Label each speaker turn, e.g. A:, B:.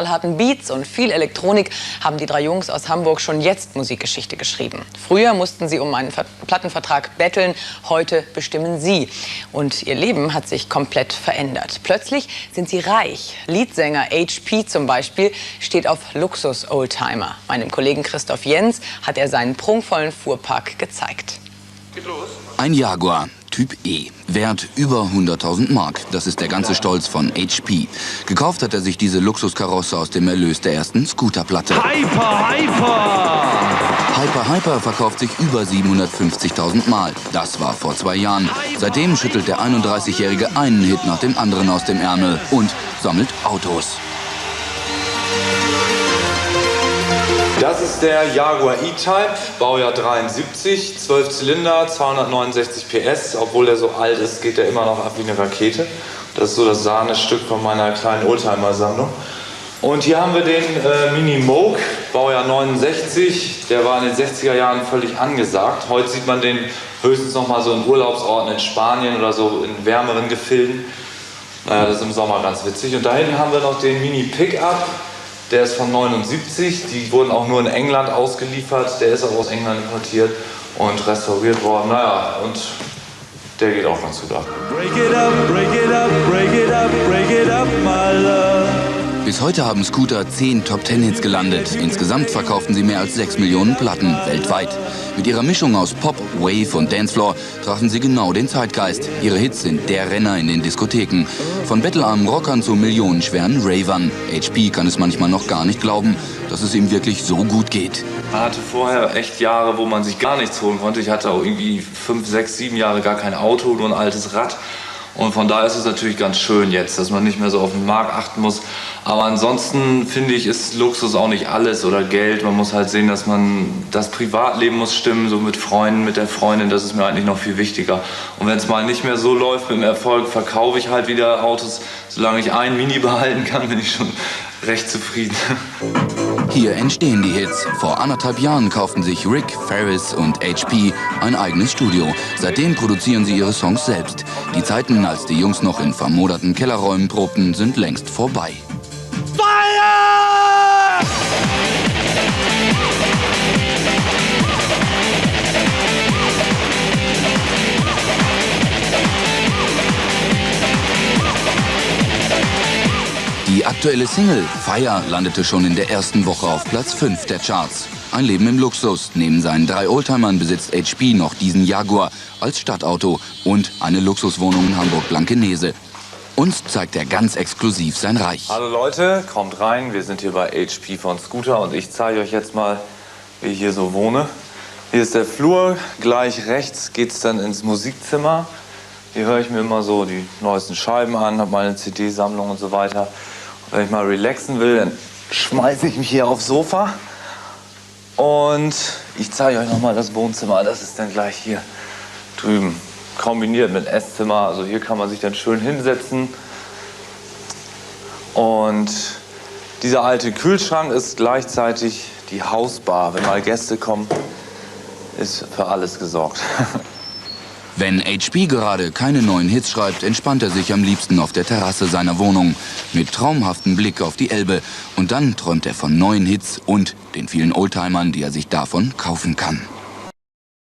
A: Harten Beats und viel Elektronik haben die drei Jungs aus Hamburg schon jetzt Musikgeschichte geschrieben. Früher mussten sie um einen Plattenvertrag betteln, heute bestimmen sie. Und ihr Leben hat sich komplett verändert. Plötzlich sind sie reich. Leadsänger HP zum Beispiel steht auf Luxus-Oldtimer. Meinem Kollegen Christoph Jens hat er seinen prunkvollen Fuhrpark gezeigt.
B: Ein Jaguar, Typ E, wert über 100.000 Mark. Das ist der ganze Stolz von HP. Gekauft hat er sich diese Luxuskarosse aus dem Erlös der ersten Scooterplatte.
C: Hyper, Hyper!
B: Hyper, Hyper verkauft sich über 750.000 Mal. Das war vor 2 Jahren. Seitdem schüttelt der 31-Jährige einen Hit nach dem anderen aus dem Ärmel und sammelt Autos.
D: Das ist der Jaguar E-Type, Baujahr 73, 12 Zylinder, 269 PS. Obwohl der so alt ist, geht der immer noch ab wie eine Rakete. Das ist so das Sahnestück von meiner kleinen Oldtimer-Sammlung. Und hier haben wir den Mini Moke, Baujahr 69. Der war in den 60er Jahren völlig angesagt. Heute sieht man den höchstens noch mal so in Urlaubsorten in Spanien oder so in wärmeren Gefilden. Naja, das ist im Sommer ganz witzig. Und da hinten haben wir noch den Mini Pickup. Der ist von 79, die wurden auch nur in England ausgeliefert, der ist auch aus England importiert und restauriert worden. Naja, und der geht auch ganz gut ab.
C: Break it up, break it up, break it up, break it up, my love.
B: Bis heute haben Scooter 10 Top-10-Hits gelandet. Insgesamt verkauften sie mehr als 6 Millionen Platten weltweit. Mit ihrer Mischung aus Pop, Wave und Dancefloor trafen sie genau den Zeitgeist. Ihre Hits sind der Renner in den Diskotheken. Von bettelarmen Rockern zu millionenschweren Ravern. HP kann es manchmal noch gar nicht glauben, dass es ihm wirklich so gut geht.
D: Man hatte vorher echt Jahre, wo man sich gar nichts holen konnte. Ich hatte auch irgendwie 5, 6, 7 Jahre gar kein Auto, nur ein altes Rad. Und von daher ist es natürlich ganz schön jetzt, dass man nicht mehr so auf den Markt achten muss. Aber ansonsten finde ich, ist Luxus auch nicht alles oder Geld. Man muss halt sehen, dass das Privatleben muss stimmen, so mit Freunden, mit der Freundin, das ist mir eigentlich noch viel wichtiger. Und wenn es mal nicht mehr so läuft mit dem Erfolg, verkaufe ich halt wieder Autos. Solange ich einen Mini behalten kann, bin ich schon recht zufrieden.
B: Hier entstehen die Hits. Vor 1,5 Jahren kauften sich Rick, Ferris und HP ein eigenes Studio. Seitdem produzieren sie ihre Songs selbst. Die Zeiten, als die Jungs noch in vermoderten Kellerräumen probten, sind längst vorbei.
C: Fire!
B: Die aktuelle Single Fire landete schon in der ersten Woche auf Platz 5 der Charts. Ein Leben im Luxus. Neben seinen 3 Oldtimern besitzt HP noch diesen Jaguar als Stadtauto und eine Luxuswohnung in Hamburg-Blankenese. Uns zeigt er ganz exklusiv sein Reich.
D: Hallo Leute, kommt rein. Wir sind hier bei HP von Scooter und ich zeige euch jetzt mal, wie ich hier so wohne. Hier ist der Flur, gleich rechts geht es dann ins Musikzimmer. Hier höre ich mir immer so die neuesten Scheiben an, habe meine CD-Sammlung und so weiter. Wenn ich mal relaxen will, dann schmeiße ich mich hier aufs Sofa. Und ich zeige euch noch mal das Wohnzimmer. Das ist dann gleich hier drüben. Kombiniert mit Esszimmer. Also hier kann man sich dann schön hinsetzen. Und dieser alte Kühlschrank ist gleichzeitig die Hausbar. Wenn mal Gäste kommen, ist für alles gesorgt.
B: Wenn HP gerade keine neuen Hits schreibt, entspannt er sich am liebsten auf der Terrasse seiner Wohnung. Mit traumhaftem Blick auf die Elbe. Und dann träumt er von neuen Hits und den vielen Oldtimern, die er sich davon kaufen kann.